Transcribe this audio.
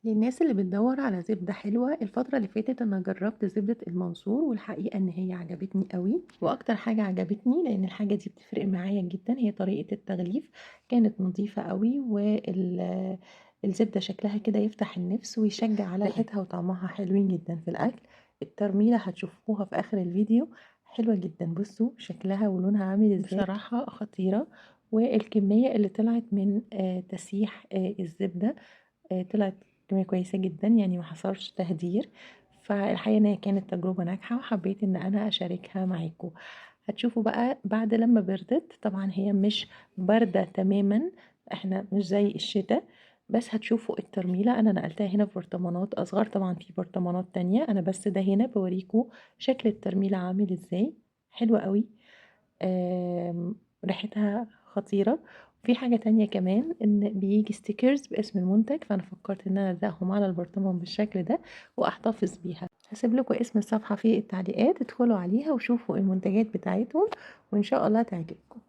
للناس اللي بتدور على زبدة حلوة الفترة اللي فاتت أنا جربت زبدة المنصور والحقيقة إن هي عجبتني قوي، وأكتر حاجة عجبتني لأن الحاجة دي بتفرق معايا جدا هي طريقة التغليف. كانت نظيفة قوي والزبدة شكلها كده يفتح النفس ويشجع على ريحتها وطعمها حلوين جدا في الأكل. الترميلة هتشوفوها في آخر الفيديو، حلوة جدا. بصوا شكلها ولونها عامل ازاي، بصراحة خطيرة. والكمية اللي طلعت من تسييح الزبدة طلعت كمية كويسة جدا، يعني ما حصلش تهدير. فالحقيقة ان هي كانت تجربة ناجحة وحبيت ان انا اشاركها معاكم. هتشوفوا بقى بعد لما بردت، طبعا هي مش باردة تماما، احنا مش زي الشتاء. بس هتشوفوا الترميلة انا نقلتها هنا في برطمانات اصغر، طبعا في برطمانات تانية، انا بس ده هنا بوريكم شكل الترميلة عامل ازاي. حلوة قوي. ريحتها خطيرة. في حاجة تانية كمان ان بيجي ستيكرز باسم المنتج، فانا فكرت ان انا الزقهم على البرطمان بالشكل ده واحتفظ بيها. هسيب لكم اسم الصفحة في التعليقات، ادخلوا عليها وشوفوا المنتجات بتاعتهم وان شاء الله تعجبكم.